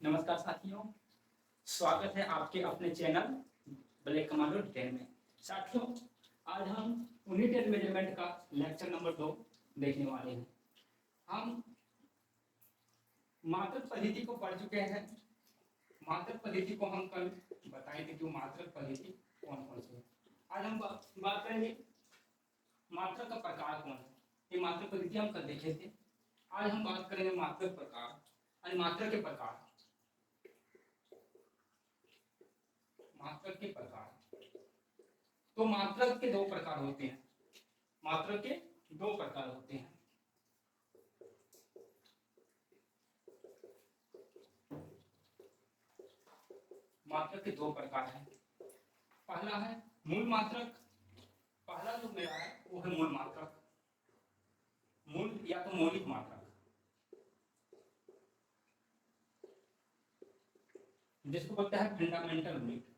नमस्कार साथियों, स्वागत है आपके अपने चैनल ब्लैक कमांडो डिटेल में। साथियों, आज हम यूनिट एंड मेजरमेंट का लेक्चर नंबर 2 देखने वाले हैं। हम मात्रक पद्धति को पढ़ चुके हैं। मात्रक पद्धति को हम कल बताए थे कि मात्रक पद्धति कौन कौन सी है। आज हम बात करेंगे मात्रक का प्रकार कौन है। ये मात्रक पद्धति हम कल देखे थे। आज हम बात करेंगे मात्रक प्रकार और मात्रक के प्रकार। मात्रक के प्रकार, तो मात्रक के दो प्रकार होते हैं। मात्रक के दो प्रकार होते हैं। मात्रक के दो प्रकार हैं। पहला है मूल मात्रक। पहला जो मेरा है वो है मूल मात्रक, मूल या तो मौलिक मात्रक, जिसको बोलते हैं फंडामेंटल यूनिट।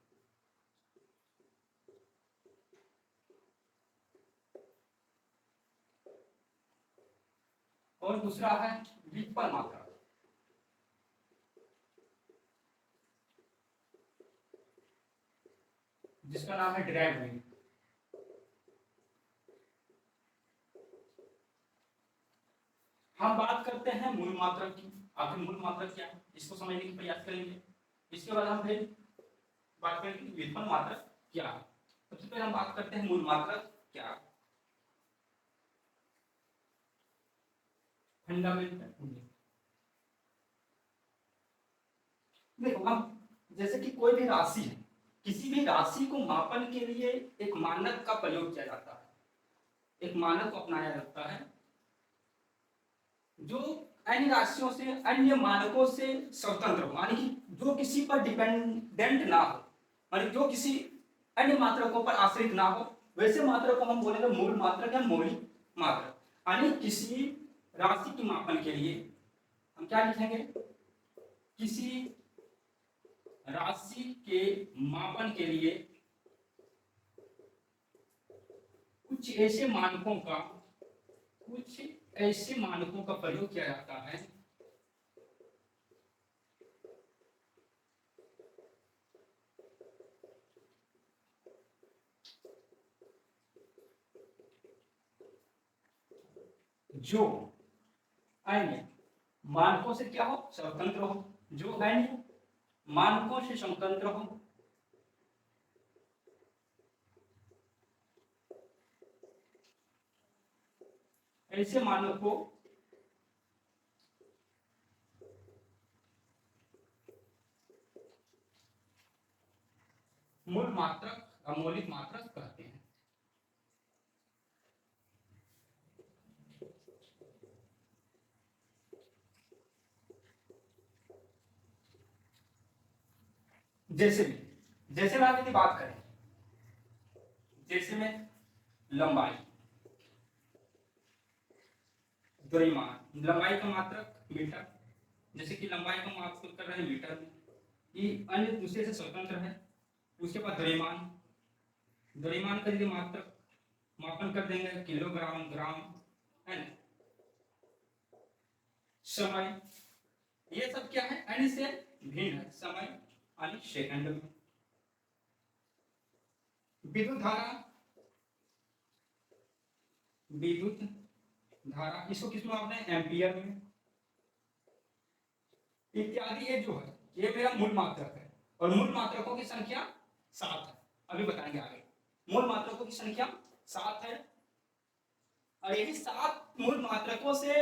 और दूसरा है व्युत्पन्न मात्रक, जिसका नाम है डिराइव्ड यूनिट। हम बात करते हैं मूल मात्रक की। आखिर मूल मात्रक क्या है, इसको समझने की प्रयास करेंगे। इसके बाद हम फिर बात करेंगे व्युत्पन्न मात्रक क्या है। सबसे पहले हम बात करते हैं मूल मात्रक क्या है। Fundamental unit. देखो, हम जैसे कि कोई भी राशि है, किसी भी राशि को मापन के लिए एक मानक का प्रयोग किया जाता है, एक मानक को अपनाया जाता है जो अन्य राशियों से, अन्य मानकों से स्वतंत्र हो, यानी कि जो किसी पर डिपेंडेंट ना हो, यानी जो किसी अन्य मात्रकों पर आश्रित ना हो, वैसे मात्रक को हम बोलेंगे मूल मात्रक या मौलिक मात्रक। यानी किसी राशि के मापन के लिए हम क्या लिखेंगे, किसी राशि के मापन के लिए कुछ ऐसे मानकों का प्रयोग किया जाता है जो अन्य मानकों से क्या हो, स्वतंत्र हो, जो अन्य मानकों से स्वतंत्र हो। ऐसे मानक को मूल मात्रक या मौलिक मात्रक कहते हैं। जैसे में आप यदि बात करें, जैसे में लंबाई, द्रव्यमान, लंबाई का मात्रक मीटर, जैसे कि लंबाई को माप कर रहे हैं मीटर में, ये अन्य दूसरे से स्वतंत्र है। उसके बाद द्रव्यमान, द्रव्यमान का यदि मात्रक मापन कर देंगे किलोग्राम, ग्राम, है ना। समय, ये सब क्या है, अन्य से भिन्न है। समय यानी सेकंड में। विद्युत धारा, विद्युत धारा इसको किस में मापना है, एम्पियर में, इत्यादि। ये जो है ये मेरा मूल मात्रक है। और मूल मात्रकों की संख्या 7 है, अभी बताएंगे आगे। मूल मात्रकों की संख्या 7 है और यही 7 मूल मात्रकों से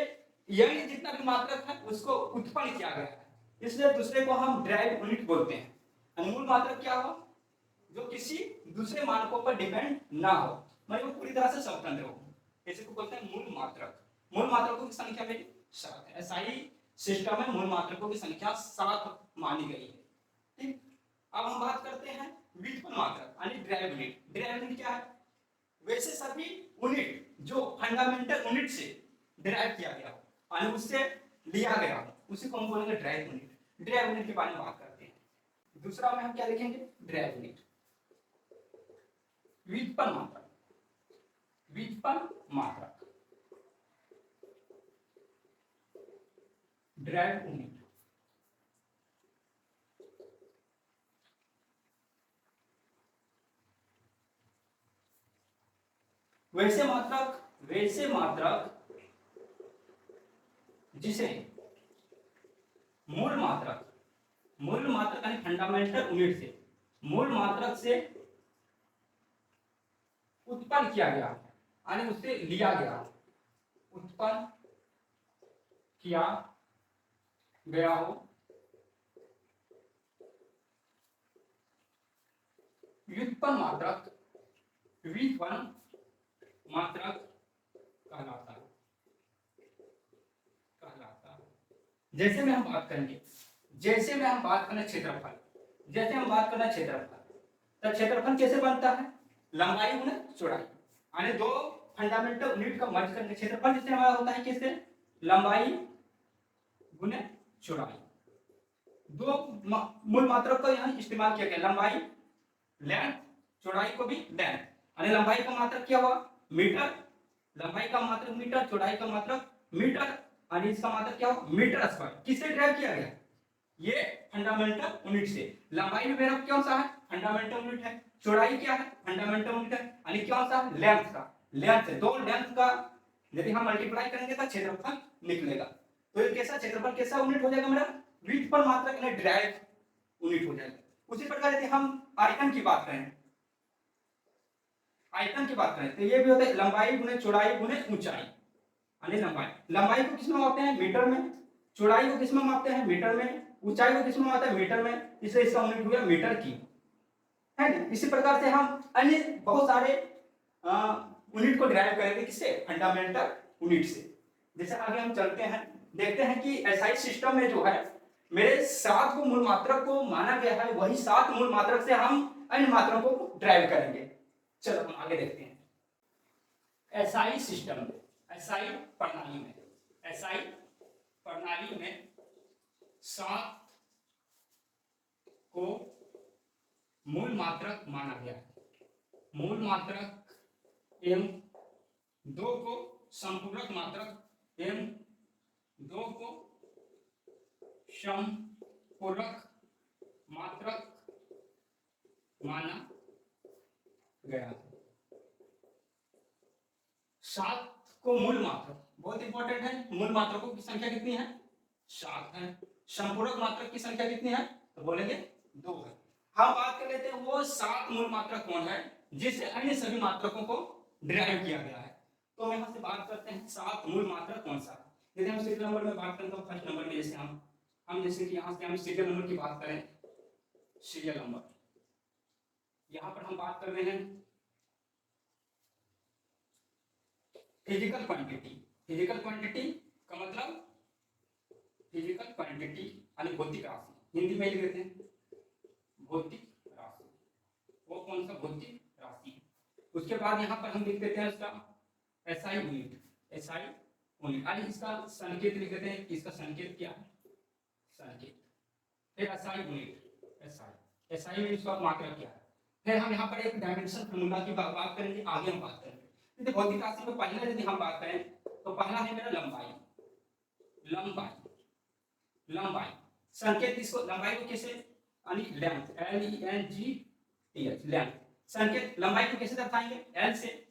यानी जितना भी मात्रक है उसको उत्पन्न किया गया है, इसलिए दूसरे को हम डिराइव्ड यूनिट बोलते हैं। मूल मात्रक क्या हो, जो किसी दूसरे मानकों पर डिपेंड ना हो, मतलब वो पूरी तरह से स्वतंत्र हो, इसी को बोलते हैं मूल मात्रक। मूल मात्रकों की संख्या मेरी 7 है। ऐसा ही सिस्टम में मूल मात्रकों की संख्या 7 मानी गई है। ठीक, अब हम बात करते हैं व्युत्पन्न मात्रक यानी डिराइव्ड यूनिट। डिराइव्ड यूनिट क्या है, वैसे सभी यूनिट जो फंडामेंटल यूनिट से डिराइव किया गया हो यानी उससे लिया गया हो, उसी को हम बोलेंगे डिराइव्ड यूनिट। डिराइव्ड यूनिट के बारे में बात करते हैं। दूसरा में हम क्या लिखेंगे, डिराइव्ड यूनिट। व्युत्पन्न मात्रक, व्युत्पन्न मात्रक, डिराइव्ड यूनिट। वैसे मात्रक जिसे मूल मात्रक यानी फंडामेंटल यूनिट से, मूल मात्रक से उत्पन्न किया गया यानी उससे लिया गया, उत्पन्न किया गया हो, व्युत्पन्न मात्रक कहलाता है। जैसे में हम बात करेंगे, क्षेत्रफल, तो क्षेत्रफल कैसे बनता है? लंबाई गुना चौड़ाई, यानी दो फंडामेंटल यूनिट का मर्ज करके क्षेत्रफल जिससे हमारा होता है किससे? लंबाई गुना चौड़ाई। दो मूल मात्रक का यहाँ इस्तेमाल किया गया, लंबाई लेंथ, चौड़ाई को भी लेंथ, यानी लंबाई का मात्रक क्या हुआ? मीटर, लंबाई का मात्रक मीटर, चौड़ाई का मात्रक मीटर, और इसका मात्रक क्या हो? Metre square. किससे ड्राइव किया गया? ये फंडामेंटल यूनिट से। लंबाई में मेरा कौन सा है? फंडामेंटल यूनिट है। चौड़ाई क्या है? फंडामेंटल यूनिट है। यानी कौन सा? लेंथ का। लेंथ है, दो लेंथ का यदि हम मल्टीप्लाई करेंगे तो क्षेत्रफल निकलेगा। तो ये कैसा क्षेत्रफल, कैसा यूनिट हो जाएगा मेरा? व्युत्पन्न मात्रक यानी ड्राइव यूनिट हो जाएगा। उसी प्रकार यदि हम आयतन की बात करें, तो ये भी होता है लंबाई गुने चौड़ाई गुने ऊंचाई, यानी लंबाई को किसमें मापते हैं? मीटर में। चौड़ाई को किसमें मापते हैं? मीटर में। ऊंचाई को किसमें मापते हैं? मीटर में। इसलिए इसका यूनिट हुआ मीटर की, है ना। इसी प्रकार से हम अन्य बहुत सारे यूनिट को डिराइव करेंगे, किससे? फंडामेंटल यूनिट से। जैसे आगे हम चलते हैं, देखते हैं कि एसआई सिस्टम में जो है मेरे 7 को मूल मात्रक को माना गया है, वही 7 मूल मात्रक से हम अन्य मात्रकों को डिराइव करेंगे। चलो हम आगे देखते हैं। एसआई सिस्टम में, एसआई प्रणाली में 7 को मूल मात्रक माना गया है। मूल मात्रक एवं 2 को संपूरक मात्रक एवं 2 को संपूरक मात्रक माना गया है। 7 को मूल मात्रक, बहुत इंपॉर्टेंट है। मूल मात्रकों की संख्या कितनी है? 7 है। संपूरक मात्रक की संख्या कितनी है? तो बोलेंगे 2 है। हम बात कर लेते हैं वो 7 मूल मात्रक कौन है जिससे अन्य सभी मात्रकों को डिराइव किया गया है। तो हम यहाँ से बात करते हैं 7 मूल मात्रक कौन सा। यदि हम सीरियल नंबर में बात करें तो फर्स्ट नंबर में जैसे हम जैसे कि यहाँ से हम सीरियल नंबर की बात करें, सीरियल नंबर यहाँ पर हम बात कर रहे हैं फिजिकल क्वांटिटी का मतलब फिजिकल क्वांटिटी यानी भौतिक राशि, हिंदी में लिख देते हैं भौतिक राशि। वो कौन सा? भौतिक राशि। उसके बाद यहाँ पर हम लिख देते हैं इसका एसआई यूनिट, यानी इसका संकेत लिख देते हैं। इसका संकेत क्या है? संकेत। फिर एसआई यूनिट, एसआई यूनिट का मात्रक क्या है? फिर हम यहाँ पर एक डायमेंशन फार्मूला की बात करेंगे, आगे हम बात करेंगे। भौतिक राशि में पहला यदि हम बात करें तो पहला है मेरा लंबाई। संकेत इसको लंबाई को कैसे, यानी लेंथ, LENGTH, लेंथ। संकेत लंबाई को कैसे दर्शाएंगे? L से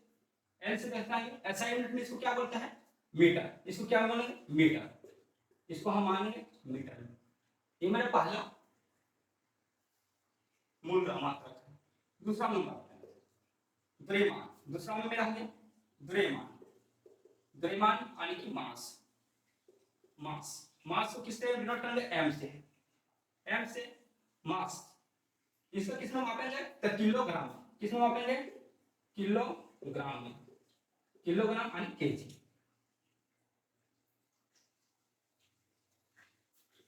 दर्शाएंगे। एसआई यूनिट में इसको क्या बोलते हैं? मीटर। इसको क्या बोलेंगे? मीटर। इसको हम मानेंगे मीटर। ये मेरा पहला मूल मात्रक है। दूसरा नंबर द्रव्यमान। दूसरा में मेरा है द्रव्यमान यानी कि मास को किससे डिनोट करेंगे? m से मास। इसको किसमें मापेंगे? तो किलोग्राम। किसमें मापेंगे? किलोग्राम में। किलोग्राम यानी केजी।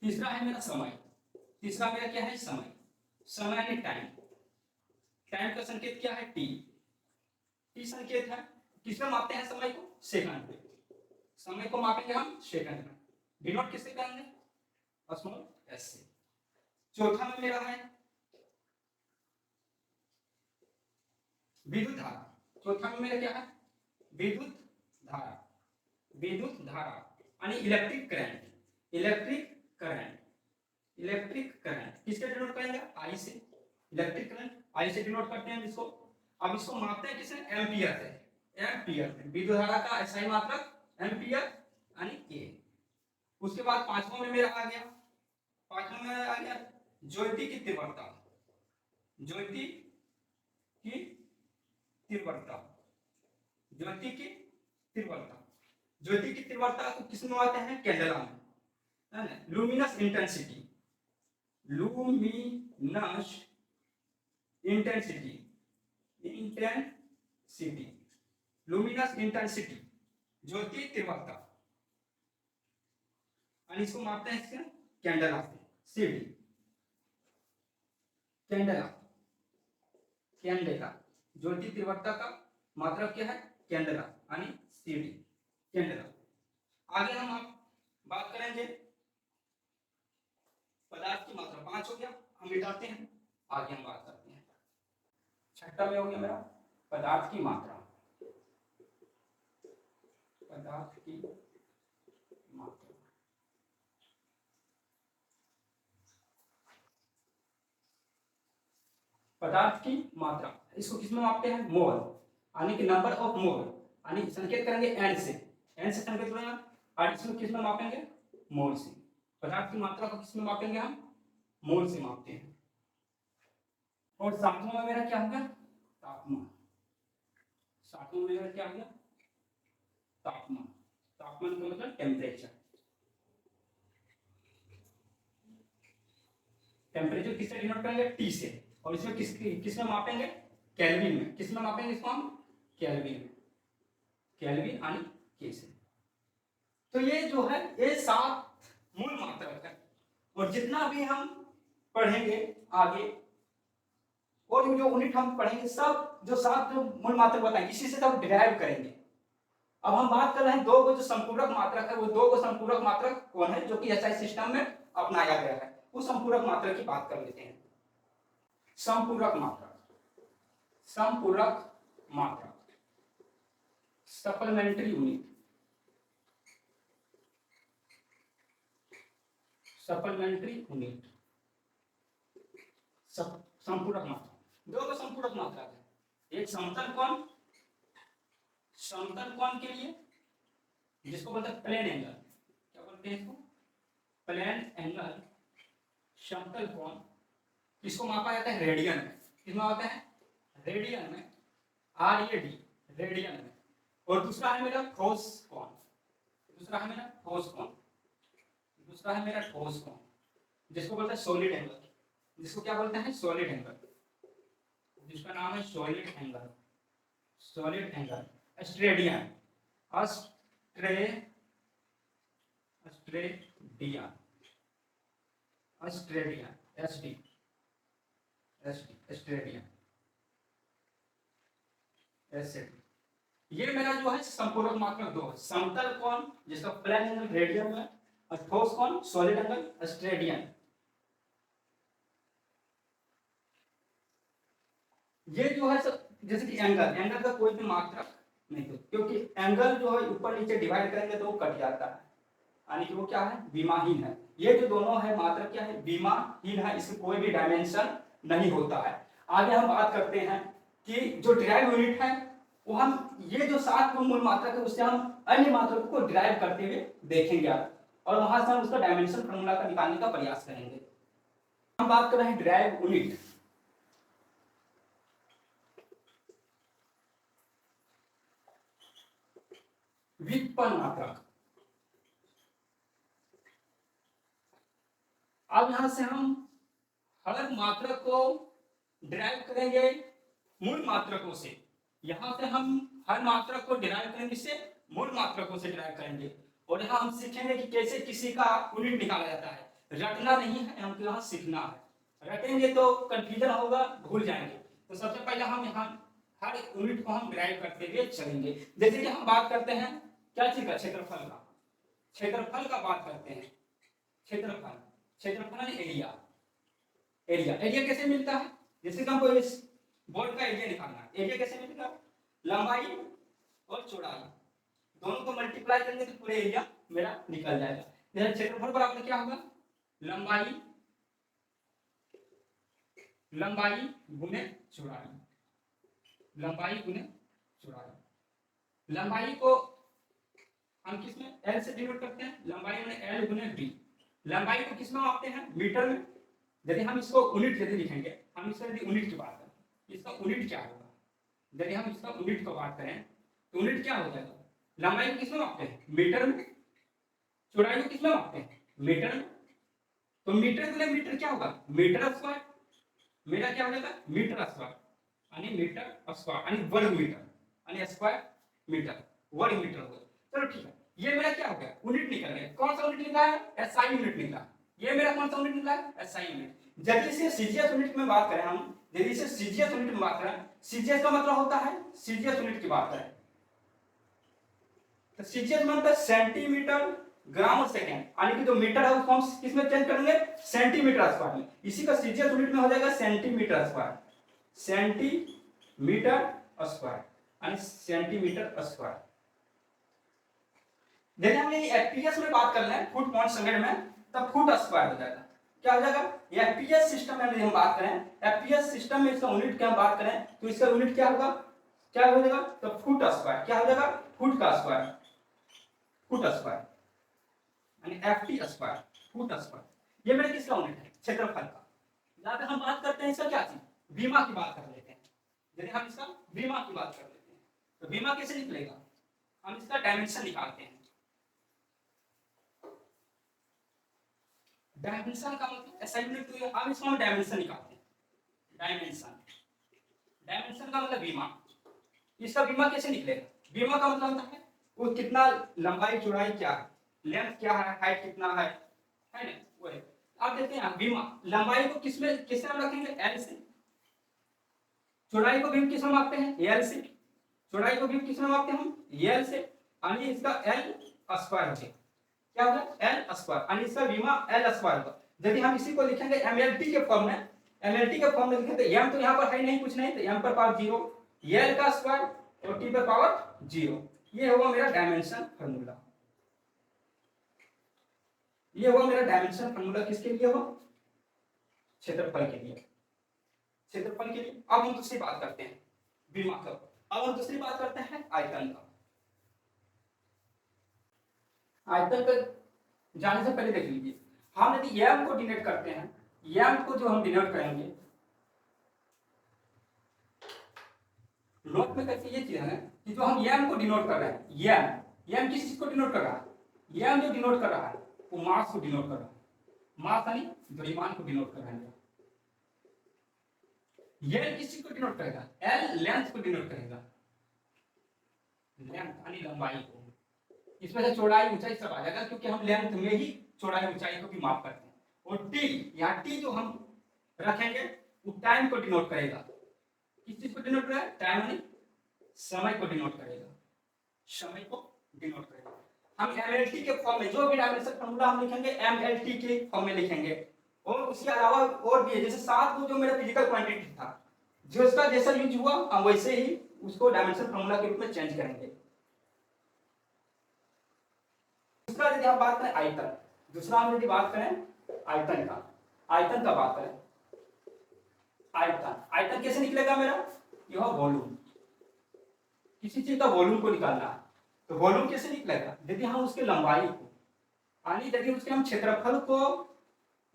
तीसरा है मेरा समय। तीसरा मेरा क्या है? समय यानी टाइम का संकेत क्या है? टी संकेत है। किसमें मापते हैं समय को? सेकंड पे। समय को मापेंगे हम सेकंड में। डिनोट किससे करेंगे? स्मॉल एस से। चौथा में मेरा है विद्युत धारा। चौथा में मेरा क्या है? विद्युत धारा यानी इलेक्ट्रिक करंट किसके डिनोट करेंगे? आई से। इलेक्ट्रिक करंट आई से डिनोट करते हैं इसको। अब इसको मापते हैं किससे? एम्पियर से। एम्पियर, विद्युत धारा का एसआई मात्रक एम्पियर यानी के। उसके बाद पांचवा में मेरा आ गया, पांचवा में आ गया ज्योति की तीव्रता, ज्योति की तीव्रता, ज्योति की तीव्रता, ज्योति की तीव्रता को किस में आते हैं, कैंडेला में, है ना। Luminous intensity, luminous intensity, intensity, luminous intensity, ज्योति तीव्रता, और इसको मापते हैं इसके कैंडेला से, सीडी, कैंडेला, कैंडेला, ज्योति तीव्रता का मात्रक क्या है, कैंडेला यानी सीडी, कैंडेला। आगे हम आप बात करेंगे पदार्थ की मात्रा, 5 हो गया, हम मिटाते हैं, आगे हम बात करते हैं। छठा में हो गया मेरा पदार्थ की मात्रा, पदार्थ की मात्रा, पदार्थ की मात्रा, इसको किसमें मापते हैं, मोल, यानी कि नंबर ऑफ मोल, यानी संकेत करेंगे एन से, एन से संकेत करेंगे, और इसमें किसमें मापेंगे, मोल से। पदार्थ की मात्रा को किसमें मापेंगे हम, मोल से मापते हैं। और सातवां में मेरा क्या होगा, तापमान, सातवां में मेरा क्या होगा, तापमान, तापमान का मतलब टेम्परेचर, टेम्परेचर किससे डिनोट करेंगे, टी से, और इसमें किसमें मापेंगे, केल्विन में, किसमें मापेंगे इसको हम, केल्विन में, केल्विन यानी के से। तो ये जो है ये 7 मूल मात्रक है, और जितना भी हम पढ़ेंगे आगे और जो यूनिट हम पढ़ेंगे सब जो 7 जो मूल मात्रक बताएंगे इसी से सब डिराइव करेंगे। अब हम बात कर रहे हैं 2 को जो संपूरक मात्रक है, वो 2 को संपूरक मात्रक कौन है जो कि एसआई सिस्टम में अपनाया गया है, उस संपूरक मात्रक की बात कर लेते हैं। संपूरक मात्रक, संपूरक मात्रक, सप्लीमेंट्री यूनिट, सप्लीमेंट्री यूनिट, संपूरक मात्रक, 2 को संपूरक मात्रक है। एक समतल कोण, समतल कोण के लिए जिसको बोलते हैं प्लेन एंगल, क्या बोलते हैं इसको, प्लेन एंगल, समतल कोण, इसको मापा जाता है रेडियन में, किसमें आता है, रेडियन में, RAD, रेडियन में। और दूसरा है मेरा ठोस कोण, दूसरा है मेरा ठोस कोण, दूसरा है मेरा ठोस कोण, जिसको बोलते हैं सॉलिड एंगल, जिसको क्या बोलते हैं, सॉलिड एंगल, जिसका नाम है solid angle, solid angle, steradian, steradian, steradian, SD, steradian, SD। ये मेरा जो है संपूरक मात्रक 2 है, समतल कोण जिसका प्लेन एंगल रेडियन में, और ठोस कोण सॉलिड एंगल स्ट्रेडियन। ये जो है जैसे कि एंगल, एंगल का कोई भी मात्रक नहीं हो, क्योंकि एंगल जो है ऊपर नीचे डिवाइड करेंगे तो वो कट जाता है, यानी कि वो क्या है, विमाहीन है। ये जो दोनों है मात्रक क्या है, विमाहीन है, इसमें कोई भी डायमेंशन नहीं होता है। आगे हम बात करते हैं कि जो डिराइव यूनिट है वो हम ये जो 7 मूल मात्रक है उससे हम अन्य मात्रकों को डिराइव करते हुए देखेंगे आप, और वहां से हम उसका डायमेंशन फॉर्मूला का निकालने का प्रयास करेंगे। हम बात कर रहे हैं डिराइव यूनिट, व्युत्पन्न मात्रक। अब यहां से हम हर मात्रक को डिराइव करेंगे मूल मात्रकों से, यहां से हम हर मात्रक को डिराइव करेंगे इससे मूल मात्रकों से डिराइव करेंगे, और यहां हम सीखेंगे कि कैसे किसी का यूनिट निकाला जाता है। रटना नहीं है, हमको यहां सीखना है, रटेंगे तो कंफ्यूजन होगा, भूल जाएंगे। तो सबसे पहले हम यहाँ हर यूनिट को हम डिराइव करते हुए चलेंगे। जैसे कि हम बात करते हैं क्या चीज का, क्षेत्रफल का, क्षेत्रफल का बात करते हैं, क्षेत्रफल, क्षेत्रफल एरिया, एरिया, एरिया कैसे मिलता है, जैसे कि हमको इस बोर्ड का एरिया निकालना है, एरिया कैसे मिलेगा, लंबाई और चौड़ाई दोनों को मल्टीप्लाई करेंगे तो पूरे एरिया मेरा निकल जाएगा। मेरा क्षेत्रफल बराबर क्या होगा, लंबाई, लंबाई गुने चौड़ाई, लंबाई गुने चौड़ाई, लंबाई को हम किसमें एल से डिनोट करते हैं, लंबाई में एल गुने डी। लंबाई को किसमें मापते हैं, मीटर में। यदि हम इसको यूनिट यदि लिखेंगे, हम इसका यदि यूनिट की बात करें, इसका यूनिट क्या होगा, यदि हम इसका यूनिट को बात करें तो यूनिट क्या हो जाएगा, लंबाई को किसमें मापते हैं, मीटर में। चौड़ाई को किसमें मापते हैं, मीटर में। तो मीटर गुने मीटर क्या होगा, मीटर स्क्वायर। मेरा क्या हो जाएगा, मीटर स्क्वायर यानी मीटर स्क्वायर यानी वर्ग मीटर यानी स्क्वायर मीटर वर्ग मीटर होगा। चलो ठीक है, ये मेरा क्या हो गया, यूनिट निकल गया। कौन सा यूनिट निकला है, एसआई यूनिट निकला। ये मेरा कौन सा यूनिट निकला है, एसआई यूनिट। यदि इसे सीजीएस यूनिट में बात करें हम, यदि इसे सीजीएस यूनिट में बात करें, सीजीएस का मतलब होता है सीजीएस यूनिट की बात करें तो सीजीएस मतलब है सेंटीमीटर ग्राम सेकेंड, यानी कि जो मीटर है उसको हम किसमें चेंज करेंगे, सेंटीमीटर स्क्वायर में। इसी का सीजीएस यूनिट में हो जाएगा सेंटीमीटर स्क्वायर, सेंटीमीटर स्क्वायर यानी सेंटीमीटर स्क्वायर। यदि हम एफपीएस में बात कर लें, फुट पर सेकंड में, तब फुट स्क्वायर हो जाएगा। क्या हो जाएगा, एफपीएस सिस्टम में यदि हम बात करें, एफपीएस सिस्टम में इसका यूनिट की हम बात करें तो इसका यूनिट क्या होगा, क्या हो जाएगा, तो फुट स्क्वायर। क्या हो जाएगा, फुट का स्क्वायर, फुट स्क्वायर यानी एफटी स्क्वायर, फुट स्क्वायर। ये मेरे किसका यूनिट है, क्षेत्रफल का। यहां पे हम बात करते हैं इसका क्या चीज, बीमा की बात कर लेते हैं। यदि हम इसका बीमा की बात कर लेते हैं तो बीमा कैसे निकलेगा, हम इसका डायमेंशन निकालते हैं। डायमेंशन का मतलब असाइनमेंट तो हम इसको डायमेंशन निकालते हैं। डायमेंशन, डायमेंशन का मतलब बीमा। इसका बीमा कैसे निकलेगा, बीमा का मतलब होता है वो कितना लंबाई चौड़ाई क्या है, लेंथ क्या है, हाइट कितना है ना, वो है। आप देखते हैं बीमा लंबाई को किसमें किससे हम रखेंगे, एल से। चौड़ाई को भी हम किसमें मापते हैं, एल से। चौड़ाई को भी हम किसमें मापते हैं, हम एल से, यानी इसका एल स्क्वायर हो गया। क्या होगा, एल स्क्वायर, यानी इसका बीमा एल स्क्वायर होगा। यदि हम इसी को लिखेंगे एमएलटी के फॉर्म में, एमएलटी के फॉर्म में लिखें तो एम तो यहाँ पर है नहीं, कुछ नहीं, तो एम पर पावर 0, एल का स्क्वायर और टी पर पावर 0। ये होगा मेरा डायमेंशन फार्मूला। ये होगा मेरा डायमेंशन फार्मूला किसके लिए होगा, क्षेत्रफल के लिए, क्षेत्रफल के लिए। अब हम दूसरी बात करते हैं बीमा का। अब हम दूसरी बात करते हैं आयतन का। आयतन का जाने से पहले देख लीजिए, हम यदि एम को डिनोट करते हैं, एम को जो हम डिनोट करेंगे, नोट में करके ये चीज है कि जो हम एम को डिनोट कर रहे हैं, एम किस चीज को डिनोट कर रहा है, एम जो डिनोट कर रहा है वो मास को डिनोट कर रहा है, मास यानी द्रव्यमान को डिनोट कर रहा है। एल किस चीज को डिनोट करेगा, एल लेंथ को डिनोट करेगा, लेंथ यानी लंबाई को। इसमें से चौड़ाई ऊंचाई सब आ जाएगा, क्योंकि हम लेंथ में ही चौड़ाई ऊंचाई को भी माप करते हैं। और टी, यहाँ टी जो हम रखेंगे वो टाइम को डिनोट करेगा। किस चीज को डिनोट करेगा, टाइम यानी समय को डिनोट करेगा, समय को डिनोट करेगा। हम एमएलटी के फॉर्म में जो भी डायमेंशन फार्मूला हम लिखेंगे एमएलटी के फॉर्म में लिखेंगे। और उसके अलावा और भी है, जैसे 7 को जो मेरा फिजिकल क्वांटिटी था, जो उसका जैसा यूज हुआ हम वैसे ही उसको डायमेंशन फार्मूला के रूप में चेंज करेंगे। दूसरा यदि हम बात करें आयतन, दूसरा हम यदि बात करें आयतन का, आयतन का बात करें, आयतन, आयतन कैसे निकलेगा मेरा, यह वॉल्यूम। किसी चीज का वॉल्यूम को निकालना है तो वॉल्यूम कैसे निकलेगा, यदि हम उसके लंबाई को यानी यदि उसके हम क्षेत्रफल को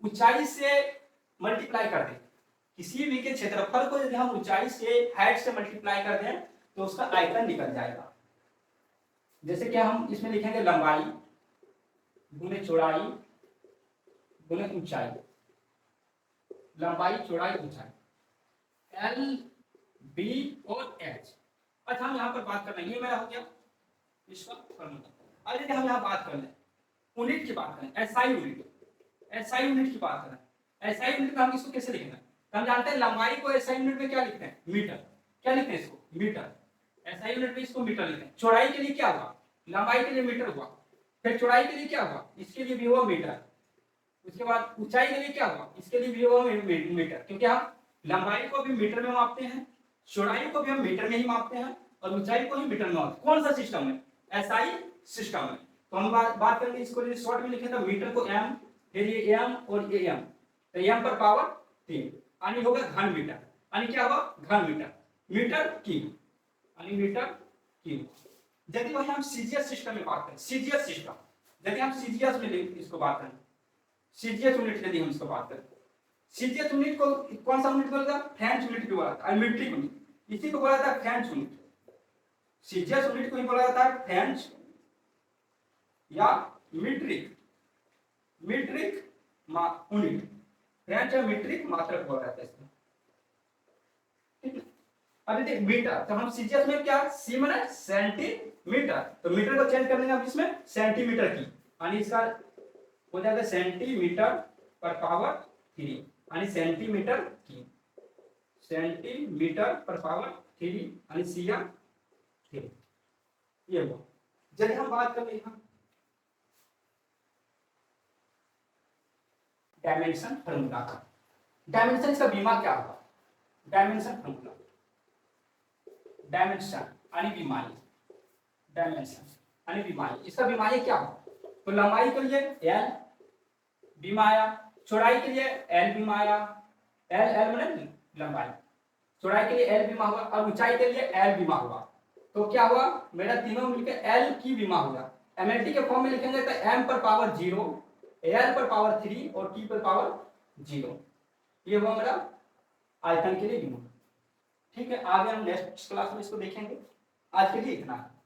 ऊंचाई से मल्टीप्लाई कर दें, किसी भी के क्षेत्रफल को यदि हम ऊंचाई से हाइट से मल्टीप्लाई कर दें तो उसका आयतन निकल जाएगा। जैसे कि हम इसमें लिखेंगे लंबाई गुने चौड़ाई गुने ऊंचाई, लंबाई चौड़ाई ऊंचाई, एल बी और एच। अच्छा हम यहाँ पर बात कर रहे हैं, ये मेरा हो गया इसका फॉर्मूला। अब यदि हम यहाँ बात कर लें यूनिट की बात करें, एसआई यूनिट, एसआई यूनिट की बात करें, एसआई यूनिट में हम इसको कैसे लिखेंगे, तो हम जानते हैं लंबाई को एसआई यूनिट में क्या लिखते हैं, मीटर। क्या लिखते हैं इसको, मीटर। एसआई यूनिट में इसको मीटर लिखते हैं। चौड़ाई के लिए क्या हुआ, लंबाई के लिए मीटर हुआ, फिर चौड़ाई के लिए क्या हुआ, इसके लिए भी हुआ मीटर। उसके बाद ऊंचाई के लिए क्या हुआ, इसके लिए भी हुआ मीटर, क्योंकि हम लंबाई को भी मीटर में मापते हैं, चौड़ाई को भी हम मीटर में ही मापते हैं और ऊंचाई को ही मीटर में मापते हैं। कौन सा सिस्टम है, एसआई सिस्टम में। तो हम बात करेंगे इसको शॉर्ट में लिखे तो मीटर को एम, फिर ये एम और ये एम, तो एम पर पावर 3 यानी होगा घन मीटर, यानी क्या होगा घन मीटर, मीटर क्यूब यानी मीटर क्यूब, यदि वही हम सीजीएस सिस्टम में बात करें, सीजीएस सिस्टम, यदि हम सीजीएस में इसको बात करें, सीजीएस यूनिट यदि हम इसको बात करें, सीजीएस यूनिट को कौन सा यूनिट बोला जाता है? फ्रेंच यूनिट भी बोला जाता है, मीट्रिक यूनिट, इसी को बोला जाता है फ्रेंच यूनिट। सीजीएस यूनिट को ही बोला जाता है फ्रेंच या मीट्रिक, मीट्रिक यूनिट, फ्रेंच या मीट्रिक मात्रक बोला जाता है इसको। ठीक है, अभी देख मीटर, तो हम सीजीएस में क्या, सी माने सेंटीमीटर, तो मीटर को चेंज कर देंगे हम इसमें सेंटीमीटर की, यानी इसका हो जाएगा सेंटीमीटर पर पावर 3, यानी सेंटीमीटर की, सेंटीमीटर पर पावर 3, यानी सी या 3। ये वो यदि हम बात कर रहे हैं डायमेंशन फार्मूला का, डायमेंशन इसका बीमा क्या होगा? डायमेंशन फार्मूला, डायमेंशन यानी बीमारी, डायमेंशन यानी बीमारी, इसका बीमारी क्या होगा? तो लंबाई के लिए एल बीमा आया, चौड़ाई के लिए एल बीमा आया, एल एल माने लंबाई, चौड़ाई के लिए एल बीमा हुआ और ऊंचाई के लिए एल बीमा हुआ। तो क्या हुआ मेरा तीनों मिलकर एल की बीमा हुआ। एमएलटी के फॉर्म में लिखेंगे तो एम पर पावर 0, एल पर पावर 3 और टी पर पावर 0, ये हुआ मेरा आयतन के लिए बीमा। ठीक है, आगे हम नेक्स्ट क्लास में इसको देखेंगे। आज के लिए इतना है।